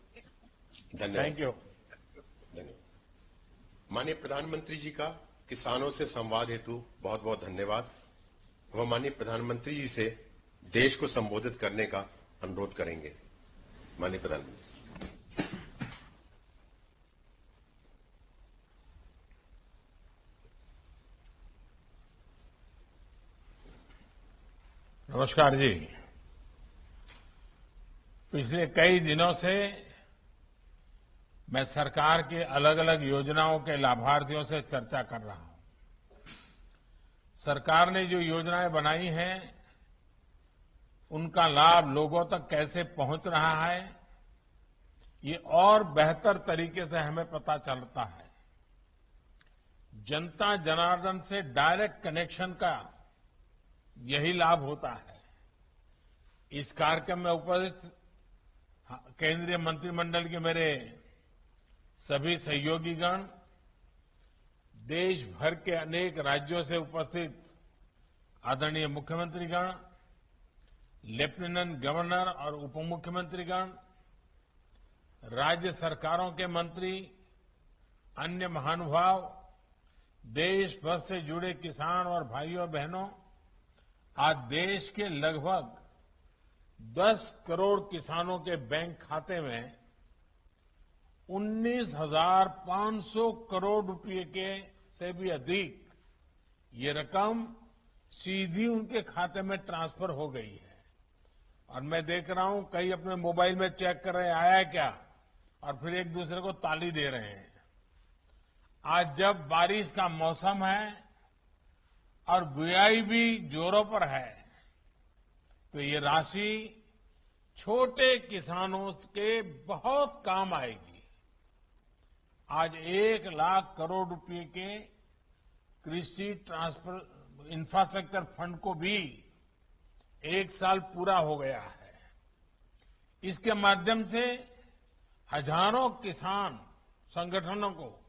धन्यवाद। Thank you. धन्यवाद। माननीय प्रधानमंत्री जी का किसानों से संवाद हेतु बहुत बहुत धन्यवाद। वह माननीय प्रधानमंत्री जी से देश को संबोधित करने का अनुरोध करेंगे। माननीय प्रधानमंत्री। नमस्कार जी। पिछले कई दिनों से मैं सरकार के अलग अलग योजनाओं के लाभार्थियों से चर्चा कर रहा हूं। सरकार ने जो योजनाएं बनाई हैं, उनका लाभ लोगों तक कैसे पहुंच रहा है, ये और बेहतर तरीके से हमें पता चलता है। जनता जनार्दन से डायरेक्ट कनेक्शन का यही लाभ होता है। इस कार्यक्रम में उपस्थित केंद्रीय मंत्रिमंडल के मेरे सभी सहयोगीगण, देश भर के अनेक राज्यों से उपस्थित आदरणीय मुख्यमंत्रीगण, लेफ्टिनेंट गवर्नर और उप मुख्यमंत्रीगण, राज्य सरकारों के मंत्री, अन्य महानुभाव, देश भर से जुड़े किसान और भाइयों बहनों, आज देश के लगभग 10 करोड़ किसानों के बैंक खाते में 19,500 करोड़ रुपए के से भी अधिक ये रकम सीधी उनके खाते में ट्रांसफर हो गई है। और मैं देख रहा हूं कई अपने मोबाइल में चेक कर रहे हैं आया है क्या, और फिर एक दूसरे को ताली दे रहे हैं। आज जब बारिश का मौसम है और बुआई भी जोरों पर है, तो ये राशि छोटे किसानों के बहुत काम आएगी। आज 1 लाख करोड़ रुपए के कृषि ट्रांसफर इंफ्रास्ट्रक्चर फंड को भी 1 साल पूरा हो गया है। इसके माध्यम से हजारों किसान संगठनों को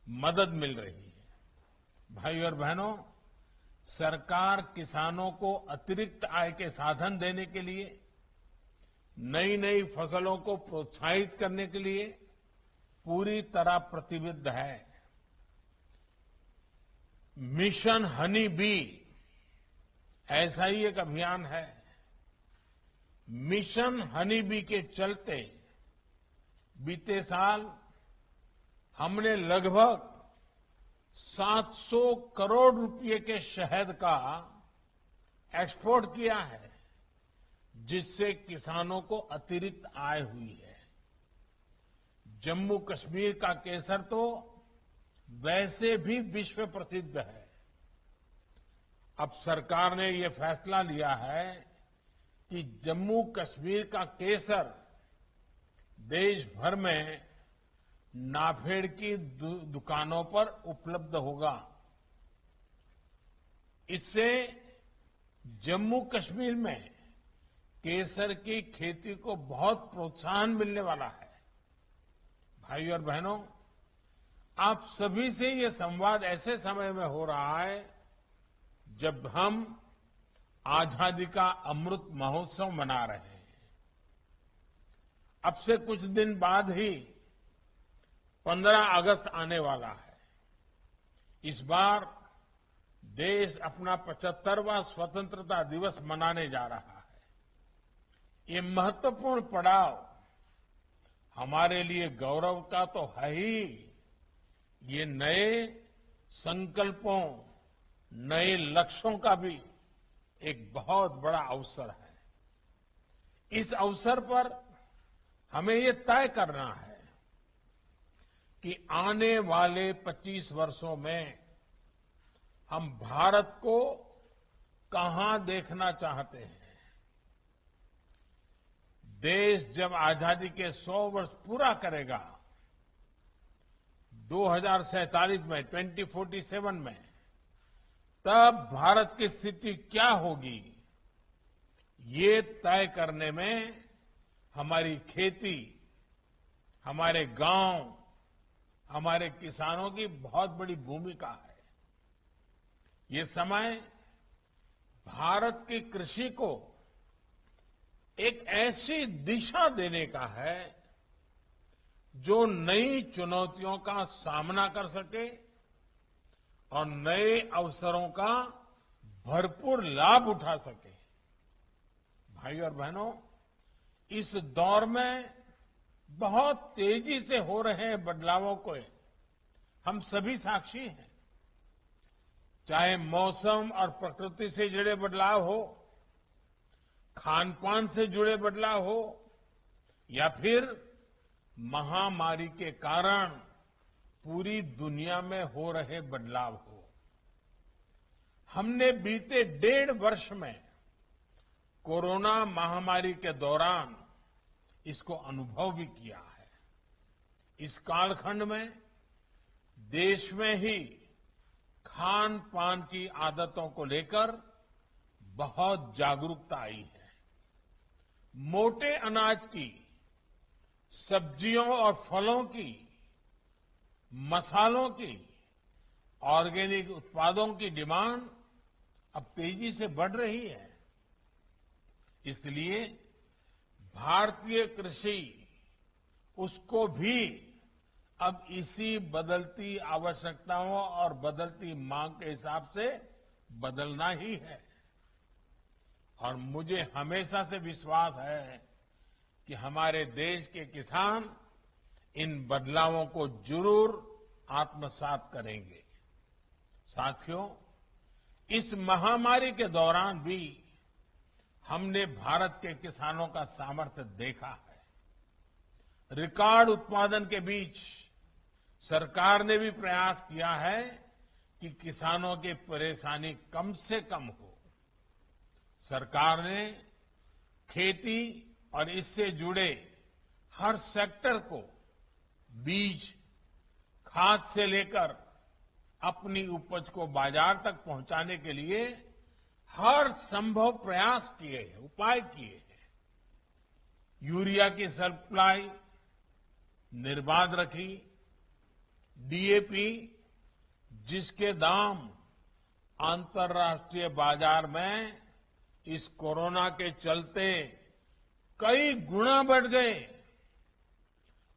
मदद मिल रही है। भाई और बहनों, सरकार किसानों को अतिरिक्त आय के साधन देने के लिए, नई नई फसलों को प्रोत्साहित करने के लिए पूरी तरह प्रतिबद्ध है। मिशन हनी बी ऐसा ही एक अभियान है। मिशन हनी बी के चलते बीते साल हमने लगभग 700 करोड़ रुपए के शहद का एक्सपोर्ट किया है, जिससे किसानों को अतिरिक्त आय हुई है। जम्मू कश्मीर का केसर तो वैसे भी विश्व प्रसिद्ध है। अब सरकार ने ये फैसला लिया है कि जम्मू कश्मीर का केसर देश भर में नाफेड की दुकानों पर उपलब्ध होगा। इससे जम्मू कश्मीर में केसर की खेती को बहुत प्रोत्साहन मिलने वाला है। भाई और बहनों, आप सभी से ये संवाद ऐसे समय में हो रहा है जब हम आजादी का अमृत महोत्सव मना रहे हैं। अब से कुछ दिन बाद ही 15 अगस्त आने वाला है। इस बार देश अपना 75वां स्वतंत्रता दिवस मनाने जा रहा है। ये महत्वपूर्ण पड़ाव हमारे लिए गौरव का तो है ही, ये नए संकल्पों, नए लक्ष्यों का भी एक बहुत बड़ा अवसर है। इस अवसर पर हमें ये तय करना है कि आने वाले 25 वर्षों में हम भारत को कहां देखना चाहते हैं। देश जब आजादी के 100 वर्ष पूरा करेगा 2047 में, 2047 में, तब भारत की स्थिति क्या होगी, ये तय करने में हमारी खेती, हमारे गांव, हमारे किसानों की बहुत बड़ी भूमिका है। ये समय भारत की कृषि को एक ऐसी दिशा देने का है जो नई चुनौतियों का सामना कर सके और नए अवसरों का भरपूर लाभ उठा सके। भाई और बहनों, इस दौर में बहुत तेजी से हो रहे बदलावों को हम सभी साक्षी हैं। चाहे मौसम और प्रकृति से जुड़े बदलाव हो, खान पान से जुड़े बदलाव हो, या फिर महामारी के कारण पूरी दुनिया में हो रहे बदलाव हो। हमने बीते 1.5 वर्ष में कोरोना महामारी के दौरान इसको अनुभव भी किया है। इस कालखंड में देश में ही खान पान की आदतों को लेकर बहुत जागरूकता आई है। मोटे अनाज की, सब्जियों और फलों की, मसालों की, ऑर्गेनिक उत्पादों की डिमांड अब तेजी से बढ़ रही है। इसलिए भारतीय कृषि, उसको भी अब इसी बदलती आवश्यकताओं और बदलती मांग के हिसाब से बदलना ही है। और मुझे हमेशा से विश्वास है कि हमारे देश के किसान इन बदलावों को जरूर आत्मसात करेंगे। साथियों, इस महामारी के दौरान भी हमने भारत के किसानों का सामर्थ्य देखा है। रिकॉर्ड उत्पादन के बीच सरकार ने भी प्रयास किया है कि किसानों की परेशानी कम से कम हो। सरकार ने खेती और इससे जुड़े हर सेक्टर को बीज, खाद से लेकर अपनी उपज को बाजार तक पहुंचाने के लिए हर संभव प्रयास किए हैं, उपाय किए हैं। यूरिया की सप्लाई निर्बाध रखी। डीएपी, जिसके दाम अंतर्राष्ट्रीय बाजार में इस कोरोना के चलते कई गुना बढ़ गए,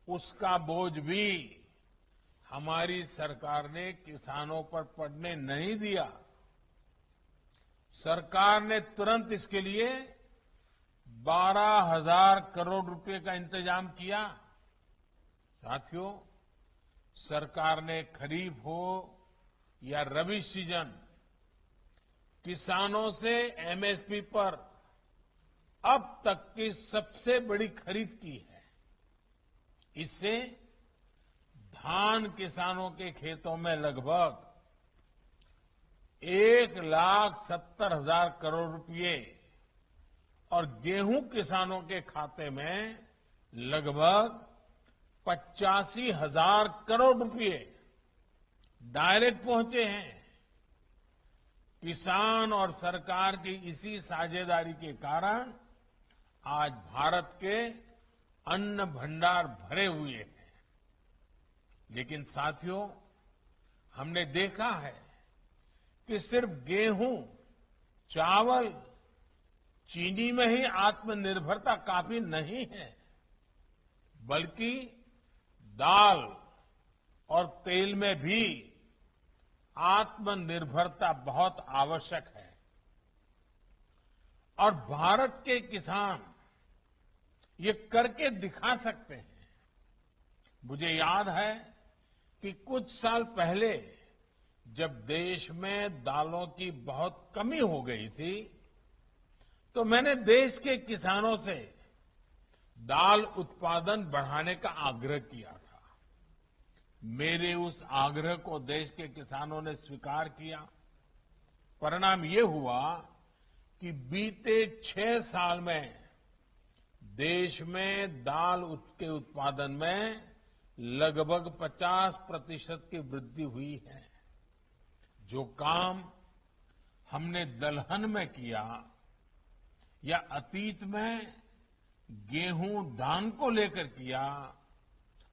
उसका बोझ भी हमारी सरकार ने किसानों पर पड़ने नहीं दिया। सरकार ने तुरंत इसके लिए 12,000 करोड़ रुपए का इंतजाम किया। साथियों, सरकार ने खरीफ हो या रबी सीजन, किसानों से एमएसपी पर अब तक की सबसे बड़ी खरीद की है। इससे धान किसानों के खेतों में लगभग 1,70,000 करोड़ रुपए और गेहूं किसानों के खाते में लगभग 85,000 करोड़ रुपए डायरेक्ट पहुंचे हैं। किसान और सरकार की इसी साझेदारी के कारण आज भारत के अन्न भंडार भरे हुए हैं। लेकिन साथियों, हमने देखा है कि सिर्फ गेहूं, चावल, चीनी में ही आत्मनिर्भरता काफी नहीं है, बल्कि दाल और तेल में भी आत्मनिर्भरता बहुत आवश्यक है और भारत के किसान ये करके दिखा सकते हैं। मुझे याद है कि कुछ साल पहले जब देश में दालों की बहुत कमी हो गई थी, तो मैंने देश के किसानों से दाल उत्पादन बढ़ाने का आग्रह किया था। मेरे उस आग्रह को देश के किसानों ने स्वीकार किया। परिणाम ये हुआ कि बीते 6 साल में देश में दाल के उत्पादन में लगभग 50% की वृद्धि हुई है। जो काम हमने दलहन में किया या अतीत में गेहूं धान को लेकर किया,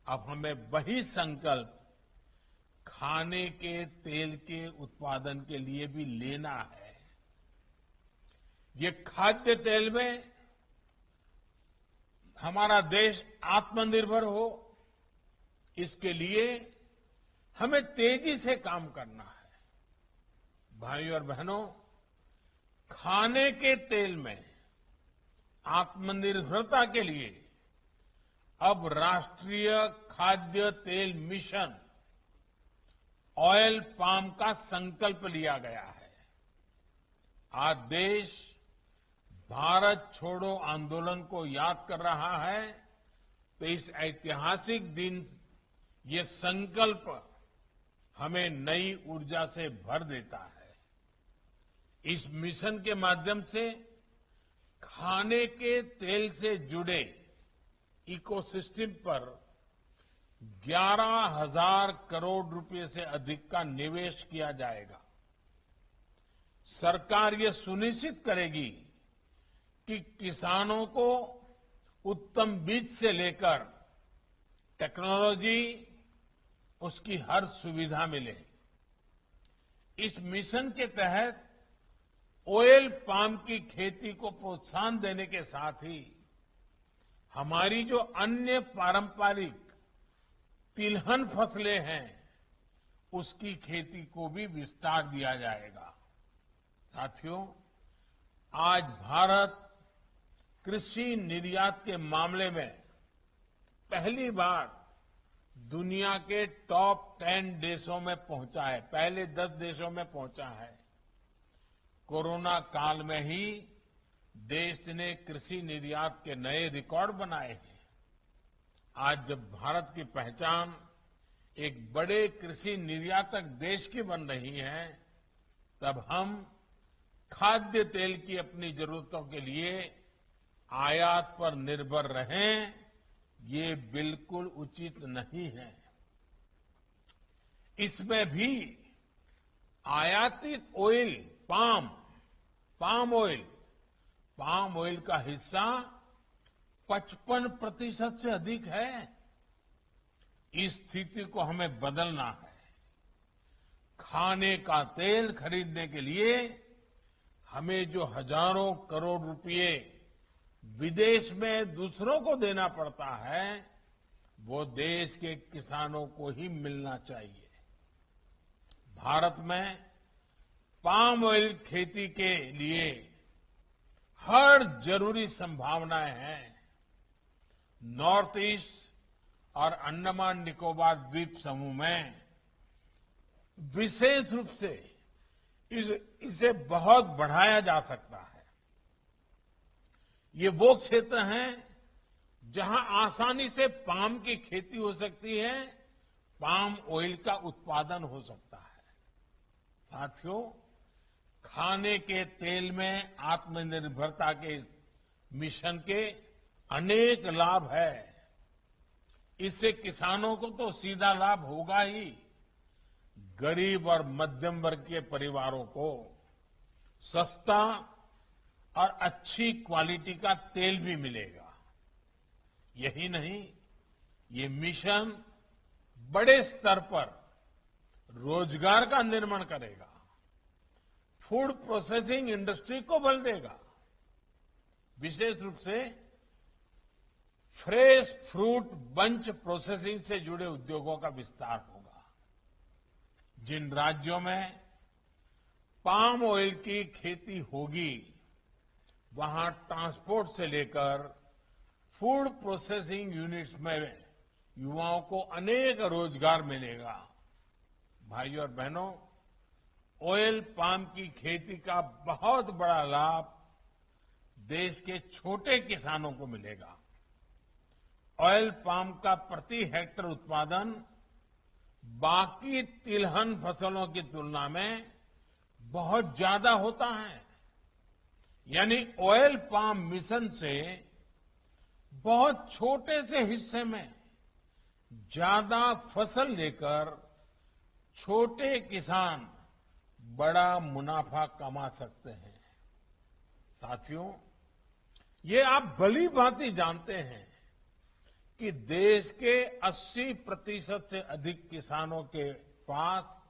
अब हमें वही संकल्प खाने के तेल के उत्पादन के लिए भी लेना है। ये खाद्य तेल में हमारा देश आत्मनिर्भर हो, इसके लिए हमें तेजी से काम करना है। भाइयों और बहनों, खाने के तेल में आत्मनिर्भरता के लिए अब राष्ट्रीय खाद्य तेल मिशन ऑयल पाम का संकल्प लिया गया है। आज देश भारत छोड़ो आंदोलन को याद कर रहा है, तो इस ऐतिहासिक दिन ये संकल्प हमें नई ऊर्जा से भर देता है। इस मिशन के माध्यम से खाने के तेल से जुड़े इकोसिस्टम पर 11,000 करोड़ रुपए से अधिक का निवेश किया जाएगा। सरकार ये सुनिश्चित करेगी कि किसानों को उत्तम बीज से लेकर टेक्नोलॉजी, उसकी हर सुविधा मिले। इस मिशन के तहत ऑयल पाम की खेती को प्रोत्साहन देने के साथ ही हमारी जो अन्य पारंपरिक तिलहन फसलें हैं, उसकी खेती को भी विस्तार दिया जाएगा। साथियों, आज भारत कृषि निर्यात के मामले में पहली बार दुनिया के टॉप 10 देशों में पहुंचा है, पहले 10 देशों में पहुंचा है। कोरोना काल में ही देश ने कृषि निर्यात के नए रिकॉर्ड बनाए हैं। आज जब भारत की पहचान एक बड़े कृषि निर्यातक देश की बन रही है, तब हम खाद्य तेल की अपनी जरूरतों के लिए आयात पर निर्भर रहें, ये बिल्कुल उचित नहीं है। इसमें भी आयातित ऑयल, पाम ऑयल का हिस्सा 55% से अधिक है। इस स्थिति को हमें बदलना है। खाने का तेल खरीदने के लिए हमें जो हजारों करोड़ रुपए विदेश में दूसरों को देना पड़ता है, वो देश के किसानों को ही मिलना चाहिए। भारत में पाम ऑयल खेती के लिए हर जरूरी संभावनाएं हैं। नॉर्थ ईस्ट और अंडमान निकोबार द्वीप समूह में विशेष रूप से इसे बहुत बढ़ाया जा सकता है। ये वो क्षेत्र हैं जहां आसानी से पाम की खेती हो सकती है, पाम ऑयल का उत्पादन हो सकता है। साथियों, खाने के तेल में आत्मनिर्भरता के इस मिशन के अनेक लाभ है। इससे किसानों को तो सीधा लाभ होगा ही, गरीब और मध्यम वर्ग के परिवारों को सस्ता और अच्छी क्वालिटी का तेल भी मिलेगा। यही नहीं, ये मिशन बड़े स्तर पर रोजगार का निर्माण करेगा, फूड प्रोसेसिंग इंडस्ट्री को बल देगा। विशेष रूप से फ्रेश फ्रूट बंच प्रोसेसिंग से जुड़े उद्योगों का विस्तार होगा। जिन राज्यों में पाम ऑयल की खेती होगी वहां ट्रांसपोर्ट से लेकर फूड प्रोसेसिंग यूनिट्स में युवाओं को अनेक रोजगार मिलेगा। भाइयों और बहनों, ऑयल पाम की खेती का बहुत बड़ा लाभ देश के छोटे किसानों को मिलेगा। ऑयल पाम का प्रति हेक्टेयर उत्पादन बाकी तिलहन फसलों की तुलना में बहुत ज्यादा होता है। यानी ऑयल पाम मिशन से बहुत छोटे से हिस्से में ज्यादा फसल लेकर छोटे किसान बड़ा मुनाफा कमा सकते हैं। साथियों, ये आप भली भांति जानते हैं कि देश के 80% से अधिक किसानों के पास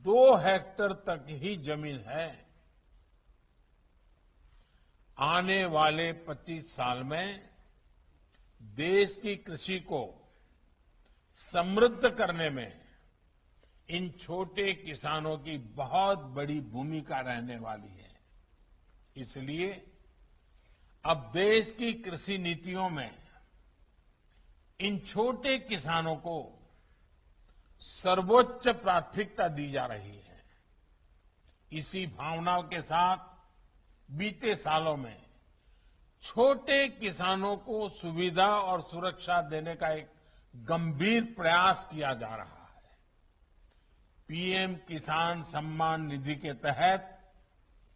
2 हेक्टेयर तक ही जमीन है। आने वाले 25 साल में देश की कृषि को समृद्ध करने में इन छोटे किसानों की बहुत बड़ी भूमिका रहने वाली है। इसलिए अब देश की कृषि नीतियों में इन छोटे किसानों को सर्वोच्च प्राथमिकता दी जा रही है। इसी भावनाओं के साथ बीते सालों में छोटे किसानों को सुविधा और सुरक्षा देने का एक गंभीर प्रयास किया जा रहा है। पीएम किसान सम्मान निधि के तहत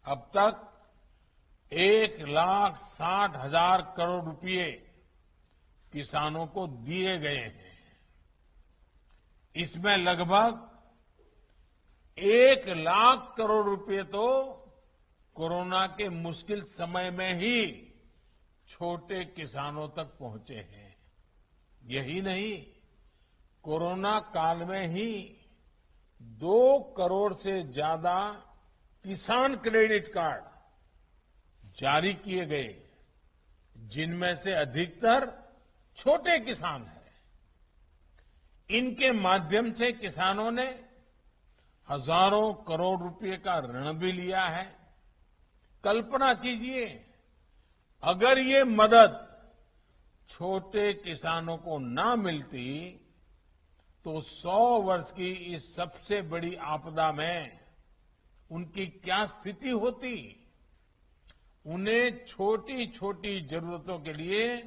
अब तक 1,60,000 करोड़ रुपए किसानों को दिए गए हैं। इसमें लगभग 1 लाख करोड़ रुपए तो कोरोना के मुश्किल समय में ही छोटे किसानों तक पहुंचे हैं। यही नहीं, कोरोना काल में ही 2 करोड़ से ज्यादा किसान क्रेडिट कार्ड जारी किए गए, जिनमें से अधिकतर छोटे किसान हैं। इनके माध्यम से किसानों ने हजारों करोड़ रुपए का ऋण भी लिया है। कल्पना कीजिए, अगर ये मदद छोटे किसानों को ना मिलती तो 100 वर्ष की इस सबसे बड़ी आपदा में उनकी क्या स्थिति होती। उन्हें छोटी छोटी जरूरतों के लिए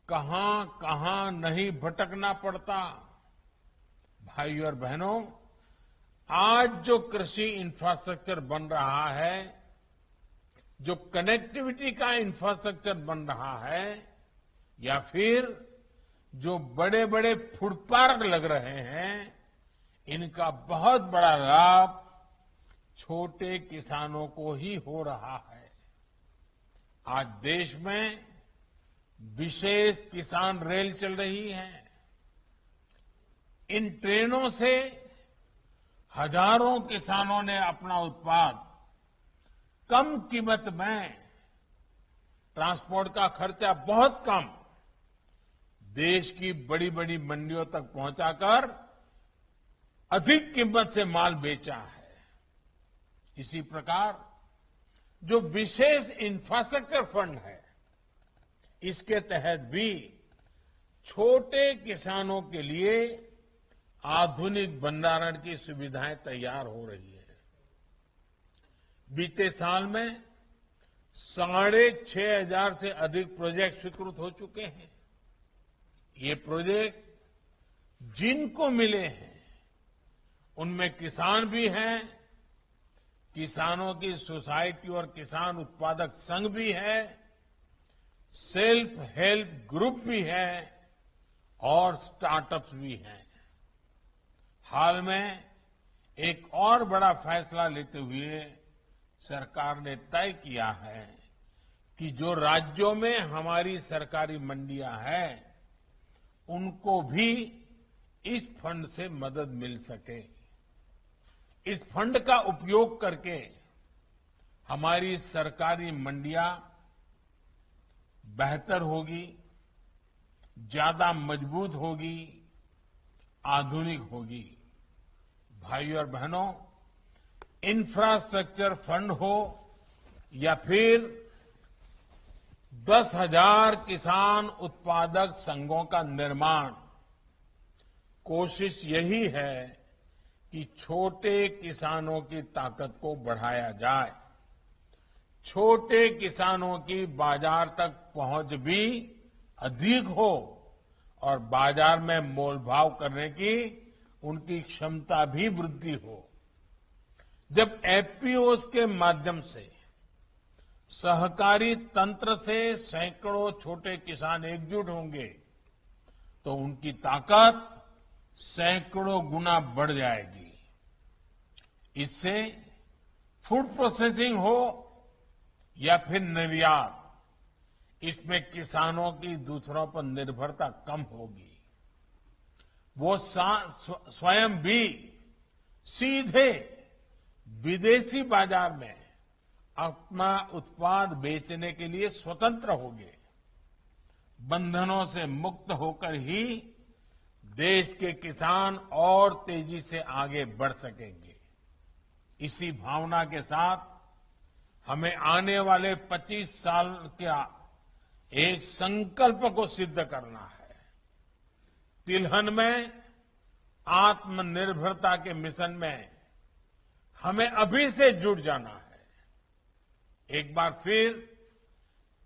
कहां कहां नहीं भटकना पड़ता। भाइयों और बहनों, आज जो कृषि इंफ्रास्ट्रक्चर बन रहा है, जो कनेक्टिविटी का इंफ्रास्ट्रक्चर बन रहा है, या फिर जो बड़े बड़े फूड पार्क लग रहे हैं, इनका बहुत बड़ा लाभ छोटे किसानों को ही हो रहा है। आज देश में विशेष किसान रेल चल रही है। इन ट्रेनों से हजारों किसानों ने अपना उत्पाद कम कीमत में, ट्रांसपोर्ट का खर्चा बहुत कम, देश की बड़ी बड़ी मंडियों तक पहुंचाकर अधिक कीमत से माल बेचा है। इसी प्रकार जो विशेष इंफ्रास्ट्रक्चर फंड है, इसके तहत भी छोटे किसानों के लिए आधुनिक भंडारण की सुविधाएं तैयार हो रही है। बीते साल में 6,500 से अधिक प्रोजेक्ट स्वीकृत हो चुके हैं। ये प्रोजेक्ट जिनको मिले हैं, उनमें किसान भी हैं, किसानों की सोसाइटी और किसान उत्पादक संघ भी है, सेल्फ हेल्प ग्रुप भी है और स्टार्टअप्स भी हैं। हाल में एक और बड़ा फैसला लेते हुए सरकार ने तय किया है कि जो राज्यों में हमारी सरकारी मंडियां हैं, उनको भी इस फंड से मदद मिल सके। इस फंड का उपयोग करके हमारी सरकारी मंडियां बेहतर होगी, ज्यादा मजबूत होगी, आधुनिक होगी। भाइयों और बहनों, इंफ्रास्ट्रक्चर फंड हो या फिर 10,000 किसान उत्पादक संघों का निर्माण, कोशिश यही है कि छोटे किसानों की ताकत को बढ़ाया जाए, छोटे किसानों की बाजार तक पहुंच भी अधिक हो और बाजार में मोलभाव करने की उनकी क्षमता भी वृद्धि हो। जब एफपीओस के माध्यम से सहकारी तंत्र से सैकड़ों छोटे किसान एकजुट होंगे तो उनकी ताकत सैकड़ों गुना बढ़ जाएगी। इससे फूड प्रोसेसिंग हो या फिर निर्यात, इसमें किसानों की दूसरों पर निर्भरता कम होगी। वो स्वयं भी सीधे विदेशी बाजार में अपना उत्पाद बेचने के लिए स्वतंत्र होंगे। बंधनों से मुक्त होकर ही देश के किसान और तेजी से आगे बढ़ सकेंगे। इसी भावना के साथ हमें आने वाले 25 साल का एक संकल्प को सिद्ध करना है। तिलहन में आत्मनिर्भरता के मिशन में हमें अभी से जुट जाना है। एक बार फिर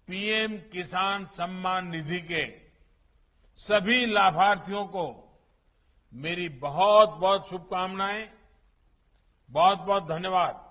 पीएम किसान सम्मान निधि के सभी लाभार्थियों को मेरी बहुत बहुत शुभकामनाएं, बहुत बहुत धन्यवाद।